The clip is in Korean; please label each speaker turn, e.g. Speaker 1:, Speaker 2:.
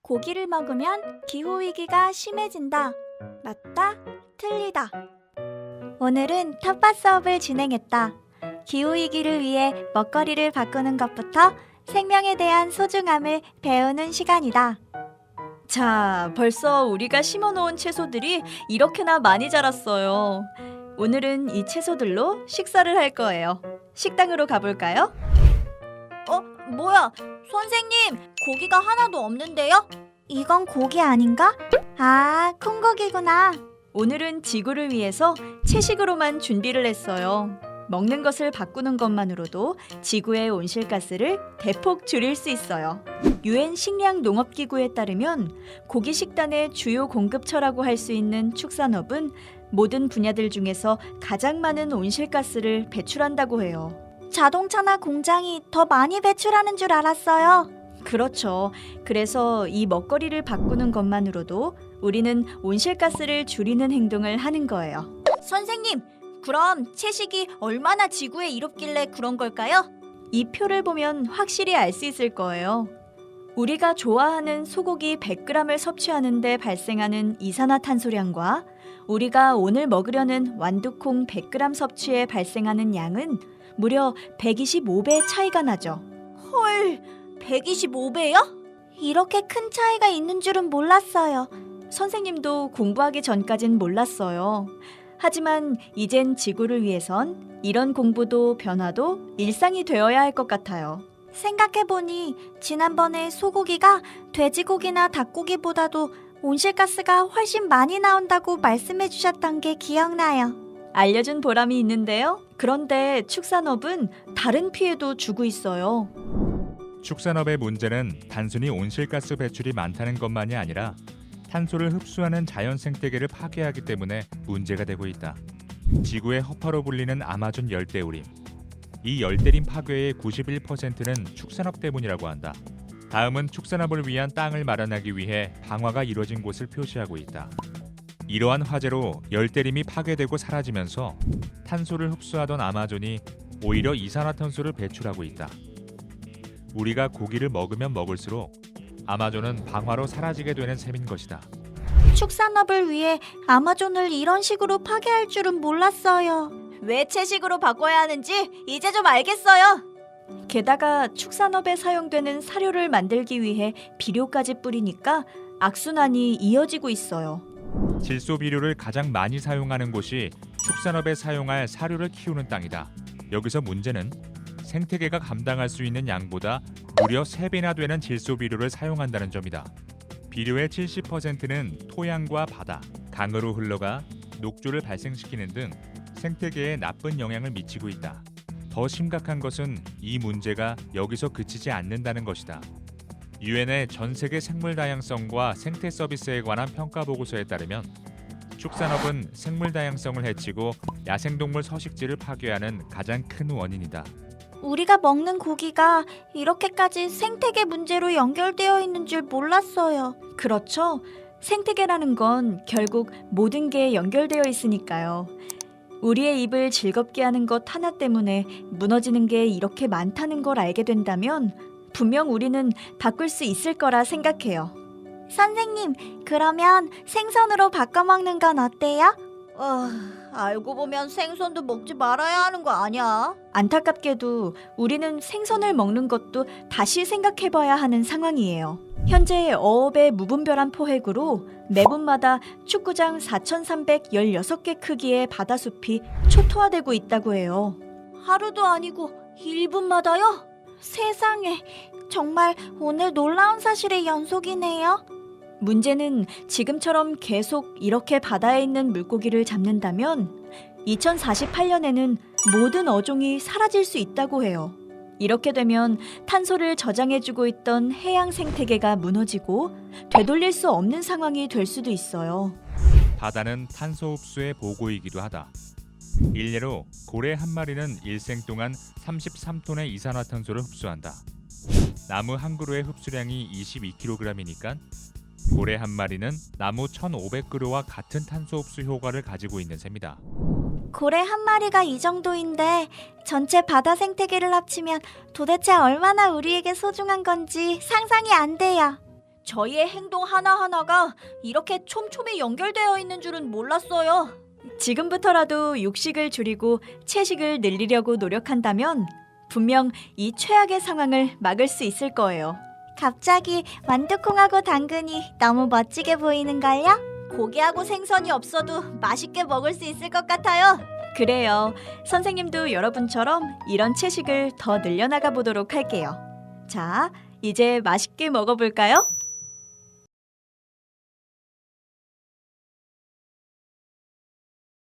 Speaker 1: 고기를 먹으면 기후위기가 심해진다. 맞다? 틀리다. 오늘은 텃밭 수업을 진행했다. 기후위기를 위해 먹거리를 바꾸는 것부터 생명에 대한 소중함을 배우는 시간이다.
Speaker 2: 자, 벌써 우리가 심어놓은 채소들이 이렇게나 많이 자랐어요. 오늘은 이 채소들로 식사를 할 거예요. 식당으로 가볼까요?
Speaker 1: 뭐야? 선생님, 고기가 하나도 없는데요? 이건 고기 아닌가? 아, 콩고기구나.
Speaker 2: 오늘은 지구를 위해서 채식으로만 준비를 했어요. 먹는 것을 바꾸는 것만으로도 지구의 온실가스를 대폭 줄일 수 있어요. 유엔 식량 농업기구에 따르면 고기 식단의 주요 공급처라고 할 수 있는 축산업은 모든 분야들 중에서 가장 많은 온실가스를 배출한다고 해요.
Speaker 1: 자동차나 공장이 더 많이 배출하는 줄 알았어요.
Speaker 2: 그렇죠. 그래서 이 먹거리를 바꾸는 것만으로도 우리는 온실가스를 줄이는 행동을 하는 거예요.
Speaker 1: 선생님, 그럼 채식이 얼마나 지구에 이롭길래 그런 걸까요?
Speaker 2: 이 표를 보면 확실히 알 수 있을 거예요. 우리가 좋아하는 소고기 100g을 섭취하는데 발생하는 이산화탄소량과 우리가 오늘 먹으려는 완두콩 100g 섭취에 발생하는 양은 무려 125배 차이가 나죠.
Speaker 1: 헐, 125배요? 이렇게 큰 차이가 있는 줄은 몰랐어요.
Speaker 2: 선생님도 공부하기 전까진 몰랐어요. 하지만 이젠 지구를 위해선 이런 공부도 변화도 일상이 되어야 할 것 같아요.
Speaker 1: 생각해보니 지난번에 소고기가 돼지고기나 닭고기보다도 온실가스가 훨씬 많이 나온다고 말씀해 주셨던 게 기억나요.
Speaker 2: 알려준 보람이 있는데요. 그런데 축산업은 다른 피해도 주고 있어요.
Speaker 3: 축산업의 문제는 단순히 온실가스 배출이 많다는 것만이 아니라 탄소를 흡수하는 자연 생태계를 파괴하기 때문에 문제가 되고 있다. 지구의 허파로 불리는 아마존 열대우림. 이 열대림 파괴의 91%는 축산업 때문이라고 한다. 다음은 축산업을 위한 땅을 마련하기 위해 방화가 이루어진 곳을 표시하고 있다. 이러한 화재로 열대림이 파괴되고 사라지면서 탄소를 흡수하던 아마존이 오히려 이산화탄소를 배출하고 있다. 우리가 고기를 먹으면 먹을수록 아마존은 방화로 사라지게 되는 셈인 것이다.
Speaker 1: 축산업을 위해 아마존을 이런 식으로 파괴할 줄은 몰랐어요.
Speaker 2: 왜 채식으로 바꿔야 하는지 이제 좀 알겠어요. 게다가 축산업에 사용되는 사료를 만들기 위해 비료까지 뿌리니까 악순환이 이어지고 있어요.
Speaker 3: 질소 비료를 가장 많이 사용하는 곳이 축산업에 사용할 사료를 키우는 땅이다. 여기서 문제는 생태계가 감당할 수 있는 양보다 무려 3배나 되는 질소 비료를 사용한다는 점이다. 비료의 70%는 토양과 바다, 강으로 흘러가 녹조를 발생시키는 등 생태계에 나쁜 영향을 미치고 있다. 더 심각한 것은 이 문제가 여기서 그치지 않는다는 것이다. 유엔의 전 세계 생물 다양성과 생태 서비스에 관한 평가 보고서에 따르면 축산업은 생물 다양성을 해치고 야생동물 서식지를 파괴하는 가장 큰 원인이다.
Speaker 1: 우리가 먹는 고기가 이렇게까지 생태계 문제로 연결되어 있는 줄 몰랐어요.
Speaker 2: 그렇죠. 생태계라는 건 결국 모든 게 연결되어 있으니까요. 우리의 입을 즐겁게 하는 것 하나 때문에 무너지는 게 이렇게 많다는 걸 알게 된다면 분명 우리는 바꿀 수 있을 거라 생각해요.
Speaker 1: 선생님, 그러면 생선으로 바꿔 먹는 건 어때요? 알고 보면 생선도 먹지 말아야 하는 거 아니야?
Speaker 2: 안타깝게도 우리는 생선을 먹는 것도 다시 생각해봐야 하는 상황이에요. 현재 어업의 무분별한 포획으로 매분마다 축구장 4,316개 크기의 바다숲이 초토화되고 있다고 해요.
Speaker 1: 하루도 아니고 1분마다요? 세상에, 정말 오늘 놀라운 사실의 연속이네요.
Speaker 2: 문제는 지금처럼 계속 이렇게 바다에 있는 물고기를 잡는다면 2048년에는 모든 어종이 사라질 수 있다고 해요. 이렇게 되면 탄소를 저장해주고 있던 해양 생태계가 무너지고 되돌릴 수 없는 상황이 될 수도 있어요.
Speaker 3: 바다는 탄소 흡수의 보고이기도 하다. 일례로 고래 한 마리는 일생 동안 33톤의 이산화탄소를 흡수한다. 나무 한 그루의 흡수량이 22kg이니까 고래 한 마리는 나무 1,500그루와 같은 탄소 흡수 효과를 가지고 있는 셈이다.
Speaker 1: 고래 한 마리가 이 정도인데 전체 바다 생태계를 합치면 도대체 얼마나 우리에게 소중한 건지 상상이 안 돼요. 저희의 행동 하나하나가 이렇게 촘촘히 연결되어 있는 줄은 몰랐어요.
Speaker 2: 지금부터라도 육식을 줄이고 채식을 늘리려고 노력한다면 분명 이 최악의 상황을 막을 수 있을 거예요.
Speaker 1: 갑자기 완두콩하고 당근이 너무 멋지게 보이는걸요? 고기하고 생선이 없어도 맛있게 먹을 수 있을 것 같아요.
Speaker 2: 그래요. 선생님도 여러분처럼 이런 채식을 더 늘려나가 보도록 할게요. 자, 이제 맛있게 먹어볼까요?